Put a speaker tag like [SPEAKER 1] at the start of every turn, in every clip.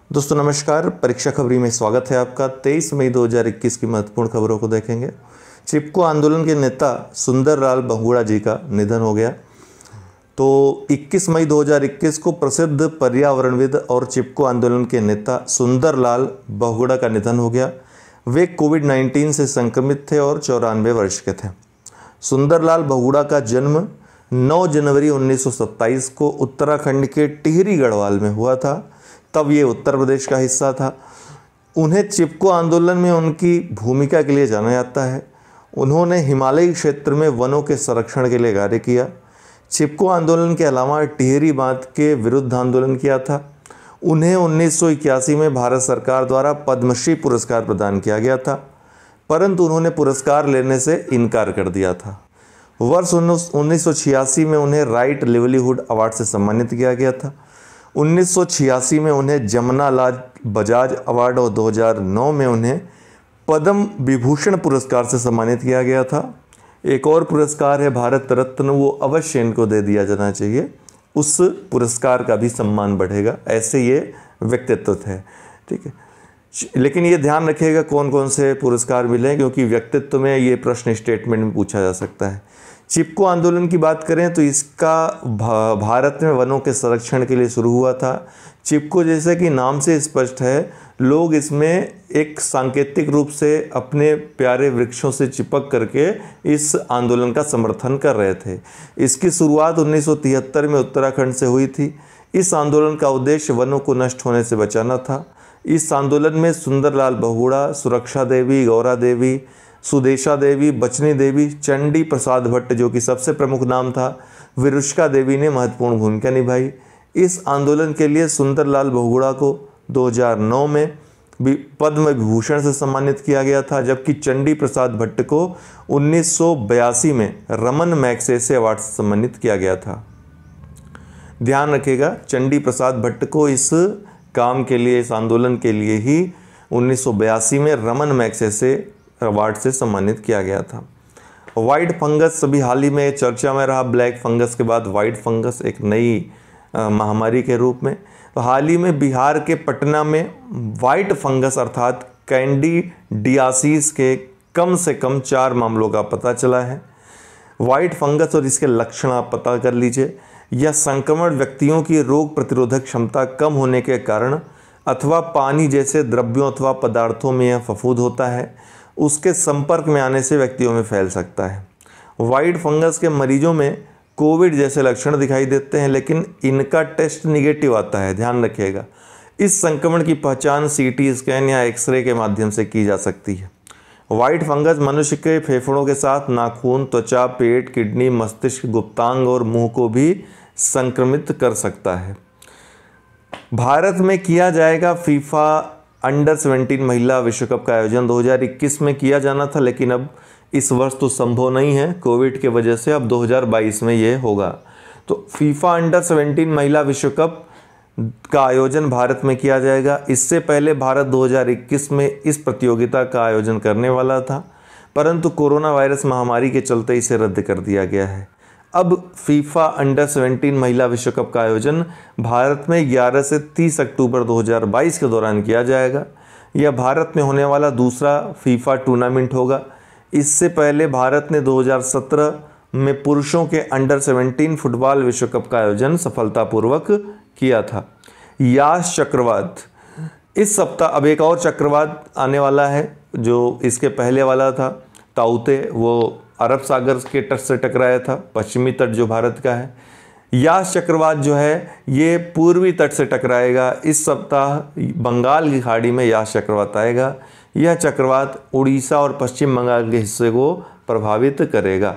[SPEAKER 1] दोस्तों नमस्कार। परीक्षा खबरी में स्वागत है आपका। 23 मई 2021 की महत्वपूर्ण खबरों को देखेंगे। चिपको आंदोलन के नेता सुंदरलाल बहुगुणा जी का निधन हो गया। तो 21 मई 2021 को प्रसिद्ध पर्यावरणविद और चिपको आंदोलन के नेता सुंदरलाल बहुगुणा का निधन हो गया। वे कोविड-19 से संक्रमित थे और 94 वर्ष के थे। सुंदरलाल बहुगुणा का जन्म 9 जनवरी 1927 को उत्तराखंड के टिहरी गढ़वाल में हुआ था। तब ये उत्तर प्रदेश का हिस्सा था। उन्हें चिपको आंदोलन में उनकी भूमिका के लिए जाना जाता है। उन्होंने हिमालयी क्षेत्र में वनों के संरक्षण के लिए कार्य किया। चिपको आंदोलन के अलावा टिहरी बांध के विरुद्ध आंदोलन किया था। उन्हें 1981 में भारत सरकार द्वारा पद्मश्री पुरस्कार प्रदान किया गया था, परंतु उन्होंने पुरस्कार लेने से इनकार कर दिया था। वर्ष 1986 में उन्हें राइट लिवलीहुड अवार्ड से सम्मानित किया गया था। 1986 में उन्हें जमुना लाल बजाज अवार्ड और 2009 में उन्हें पद्म विभूषण पुरस्कार से सम्मानित किया गया था। एक और पुरस्कार है भारत रत्न, वो अवश्य इनको दे दिया जाना चाहिए। उस पुरस्कार का भी सम्मान बढ़ेगा। ऐसे ये व्यक्तित्व थे, ठीक है। लेकिन ये ध्यान रखिएगा कौन कौन से पुरस्कार मिले, क्योंकि व्यक्तित्व में ये प्रश्न स्टेटमेंट में पूछा जा सकता है। चिपको आंदोलन की बात करें तो इसका भारत में वनों के संरक्षण के लिए शुरू हुआ था। चिपको जैसे कि नाम से स्पष्ट है, लोग इसमें एक सांकेतिक रूप से अपने प्यारे वृक्षों से चिपक करके इस आंदोलन का समर्थन कर रहे थे। इसकी शुरुआत 1973 में उत्तराखंड से हुई थी। इस आंदोलन का उद्देश्य वनों को नष्ट होने से बचाना था। इस आंदोलन में सुंदरलाल बहुगुणा, सुरक्षा देवी, गौरा देवी, सुदेशा देवी, बचनी देवी, चंडी प्रसाद भट्ट जो कि सबसे प्रमुख नाम था, विरुष्का देवी ने महत्वपूर्ण भूमिका निभाई। इस आंदोलन के लिए सुंदरलाल बहुगुणा को 2009 में पद्म विभूषण से सम्मानित किया गया था, जबकि चंडी प्रसाद भट्ट को 1982 में रमन मैग्सेसे अवार्ड से सम्मानित किया गया था। ध्यान रखिएगा, चंडी प्रसाद भट्ट को इस काम के लिए, इस आंदोलन के लिए ही 1982 में रमन मैग्सेसे अवार्ड से सम्मानित किया गया था। वाइट फंगस अभी हाल ही में चर्चा में रहा। ब्लैक फंगस के बाद वाइट फंगस एक नई महामारी के रूप में। तो हाल ही में बिहार के पटना में वाइट फंगस अर्थात कैंडिडियासिस के कम से कम 4 मामलों का पता चला है। वाइट फंगस और इसके लक्षण आप पता कर लीजिए। यह संक्रमण व्यक्तियों की रोग प्रतिरोधक क्षमता कम होने के कारण अथवा पानी जैसे द्रव्यों अथवा पदार्थों में यह फफूंद होता है, उसके संपर्क में आने से व्यक्तियों में फैल सकता है। वाइट फंगस के मरीजों में कोविड जैसे लक्षण दिखाई देते हैं, लेकिन इनका टेस्ट निगेटिव आता है। ध्यान रखिएगा, इस संक्रमण की पहचान सीटी स्कैन या एक्सरे के माध्यम से की जा सकती है। वाइट फंगस मनुष्य के फेफड़ों के साथ नाखून, त्वचा, पेट, किडनी, मस्तिष्क, गुप्तांग और मुंह को भी संक्रमित कर सकता है। भारत में किया जाएगा फीफा अंडर 17 महिला विश्व कप का आयोजन 2021 में किया जाना था, लेकिन अब इस वर्ष तो संभव नहीं है कोविड के वजह से। अब 2022 में ये होगा। तो फीफा अंडर 17 महिला विश्व कप का आयोजन भारत में किया जाएगा। इससे पहले भारत 2021 में इस प्रतियोगिता का आयोजन करने वाला था, परंतु कोरोना वायरस महामारी के चलते इसे रद्द कर दिया गया है। अब फीफा अंडर 17 महिला विश्व कप का आयोजन भारत में 11 से 30 अक्टूबर 2022 के दौरान किया जाएगा। यह भारत में होने वाला दूसरा फीफा टूर्नामेंट होगा। इससे पहले भारत ने 2017 में पुरुषों के अंडर 17 फुटबॉल विश्व कप का आयोजन सफलतापूर्वक किया था। यास चक्रवात, इस सप्ताह अब एक और चक्रवात आने वाला है जो इसके पहले वाला था ताउते, वो अरब सागर के तट से टकराया था, पश्चिमी तट जो भारत का है। यास चक्रवात जो है ये पूर्वी तट से टकराएगा। इस सप्ताह बंगाल की खाड़ी में यास चक्रवात आएगा। यह चक्रवात उड़ीसा और पश्चिम बंगाल के हिस्से को प्रभावित करेगा।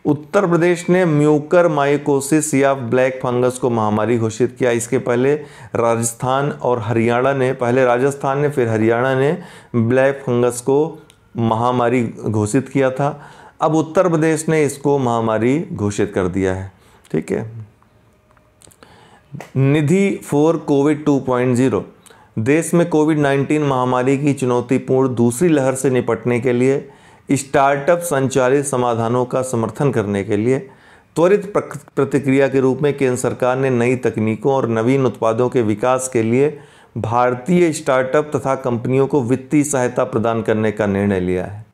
[SPEAKER 1] उत्तर प्रदेश ने म्यूकर माइकोसिस या ब्लैक फंगस को महामारी घोषित किया। इसके पहले राजस्थान और हरियाणा ने, पहले राजस्थान ने फिर हरियाणा ने ब्लैक फंगस को महामारी घोषित किया था। अब उत्तर प्रदेश ने इसको महामारी घोषित कर दिया है, ठीक है। निधि फॉर कोविड 2.0, देश में कोविड-19 महामारी की चुनौतीपूर्ण दूसरी लहर से निपटने के लिए स्टार्टअप संचालित समाधानों का समर्थन करने के लिए त्वरित प्रतिक्रिया के रूप में केंद्र सरकार ने नई तकनीकों और नवीन उत्पादों के विकास के लिए भारतीय स्टार्टअप तथा कंपनियों को वित्तीय सहायता प्रदान करने का निर्णय लिया है।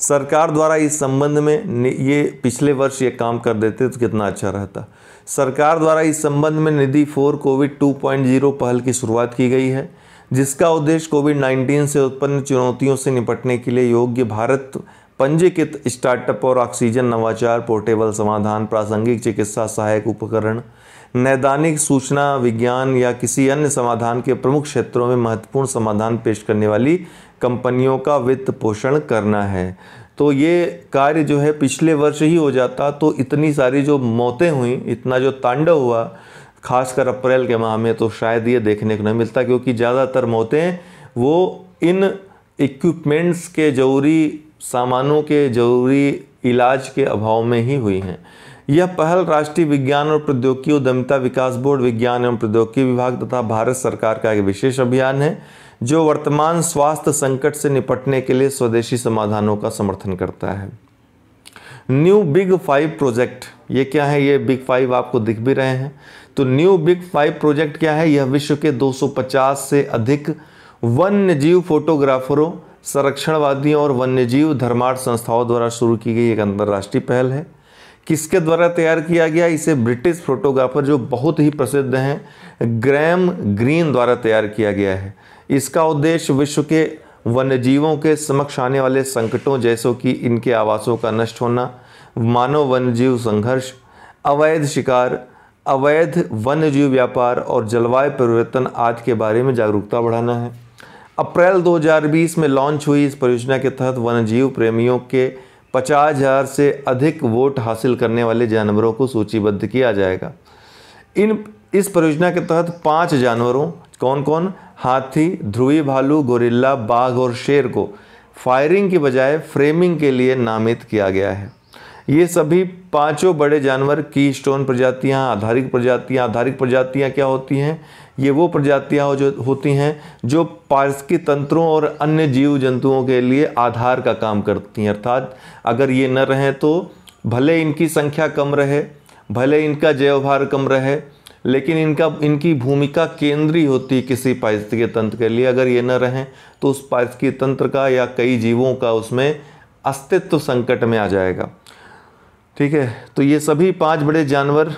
[SPEAKER 1] सरकार द्वारा इस संबंध में ये पिछले वर्ष ये काम कर देते तो कितना अच्छा रहता। सरकार द्वारा इस संबंध में निधि 4 कोविड 2.0 पहल की शुरुआत की गई है, जिसका उद्देश्य कोविड-19 से उत्पन्न चुनौतियों से निपटने के लिए योग्य भारत पंजीकृत स्टार्टअप और ऑक्सीजन नवाचार, पोर्टेबल समाधान, प्रासंगिक चिकित्सा सहायक उपकरण, नैदानिक सूचना विज्ञान या किसी अन्य समाधान के प्रमुख क्षेत्रों में महत्वपूर्ण समाधान पेश करने वाली कंपनियों का वित्त पोषण करना है। तो ये कार्य जो है पिछले वर्ष ही हो जाता तो इतनी सारी जो मौतें हुई, इतना जो तांडव हुआ, खासकर अप्रैल के माह में, तो शायद ये देखने को नहीं मिलता, क्योंकि ज़्यादातर मौतें वो इन इक्विपमेंट्स के जरूरी सामानों के जरूरी इलाज के अभाव में ही हुई हैं। यह पहल राष्ट्रीय विज्ञान और प्रौद्योगिकी उद्यमिता विकास बोर्ड, विज्ञान एवं प्रौद्योगिकी विभाग तथा भारत सरकार का एक विशेष अभियान है जो वर्तमान स्वास्थ्य संकट से निपटने के लिए स्वदेशी समाधानों का समर्थन करता है। न्यू बिग 5 प्रोजेक्ट, ये क्या है? ये बिग 5 आपको दिख भी रहे हैं। तो न्यू बिग 5 प्रोजेक्ट क्या है? यह विश्व के 250 से अधिक वन्यजीव फोटोग्राफरों, संरक्षणवादियों और वन्यजीव धर्मार्थ संस्थाओं द्वारा शुरू की गई एक अंतर्राष्ट्रीय पहल है। किसके द्वारा तैयार किया गया? इसे ब्रिटिश फोटोग्राफर जो बहुत ही प्रसिद्ध हैं, ग्रैहम ग्रीन द्वारा तैयार किया गया है। इसका उद्देश्य विश्व के वन्यजीवों के समक्ष आने वाले संकटों जैसों कि इनके आवासों का नष्ट होना, मानव वन्यजीव संघर्ष, अवैध शिकार, अवैध वन्यजीव व्यापार और जलवायु परिवर्तन आदि के बारे में जागरूकता बढ़ाना है। अप्रैल 2020 में लॉन्च हुई इस परियोजना के तहत वन्यजीव प्रेमियों के 50,000 से अधिक वोट हासिल करने वाले जानवरों को सूचीबद्ध किया जाएगा। इस परियोजना के तहत 5 जानवरों, कौन कौन? हाथी, ध्रुवी भालू, गोरिल्ला, बाघ और शेर को फायरिंग की बजाय फ्रेमिंग के लिए नामित किया गया है। ये सभी 5 बड़े जानवर कीस्टोन प्रजातियां, आधारिक प्रजातियां क्या होती हैं? ये वो प्रजातियां जो होती हैं जो पारिस्थितिकी तंत्रों और अन्य जीव जंतुओं के लिए आधार का काम करती हैं। अर्थात अगर ये न रहें तो भले इनकी संख्या कम रहे, भले इनका जैवभार कम रहे, लेकिन इनकी भूमिका केंद्रीय होती है किसी पारिस्थितिकी तंत्र के लिए। अगर ये न रहें तो उस पारिस्थितिकी तंत्र का या कई जीवों का उसमें अस्तित्व संकट में आ जाएगा। ठीक है, तो ये सभी 5 बड़े जानवर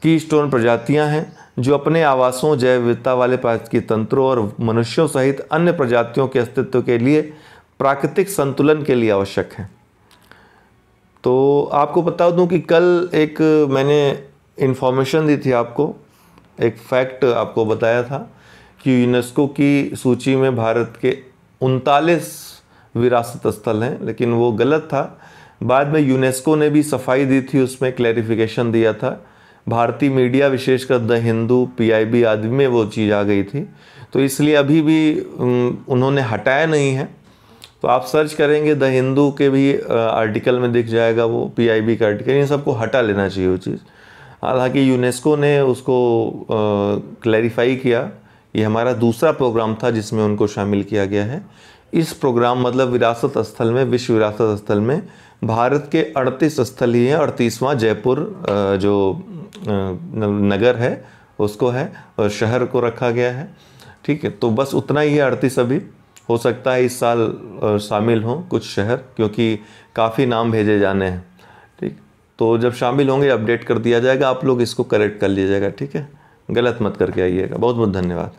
[SPEAKER 1] कीस्टोन प्रजातियां हैं जो अपने आवासों, जैव विविधता वाले पारिस्थितिकी तंत्रों और मनुष्यों सहित अन्य प्रजातियों के अस्तित्व के लिए प्राकृतिक संतुलन के लिए आवश्यक हैं। तो आपको बता दूं कि कल एक मैंने इन्फॉर्मेशन दी थी आपको, एक फैक्ट आपको बताया था कि यूनेस्को की सूची में भारत के 39 विरासत स्थल हैं, लेकिन वो गलत था। बाद में यूनेस्को ने भी सफाई दी थी, उसमें क्लैरिफिकेशन दिया था। भारतीय मीडिया विशेषकर द हिंदू, PIB आदि में वो चीज़ आ गई थी, तो इसलिए अभी भी उन्होंने हटाया नहीं है। तो आप सर्च करेंगे द हिंदू के भी आर्टिकल में दिख जाएगा वो PIB का आर्टिकल। इन सबको हटा लेना चाहिए वो चीज़। हालांकि यूनेस्को ने उसको क्लैरिफाई किया। ये हमारा दूसरा प्रोग्राम था जिसमें उनको शामिल किया गया है। इस प्रोग्राम मतलब विरासत स्थल में, विश्व विरासत स्थल में भारत के 38 स्थल ही हैं। 38वां जयपुर जो नगर है उसको है और शहर को रखा गया है। ठीक है, तो बस उतना ही है, 38 अभी। हो सकता है इस साल शामिल हों कुछ शहर, क्योंकि काफ़ी नाम भेजे जाने हैं। ठीक, तो जब शामिल होंगे अपडेट कर दिया जाएगा, आप लोग इसको करेक्ट कर लीजिएगा। ठीक है, गलत मत करके आइएगा। बहुत बहुत धन्यवाद।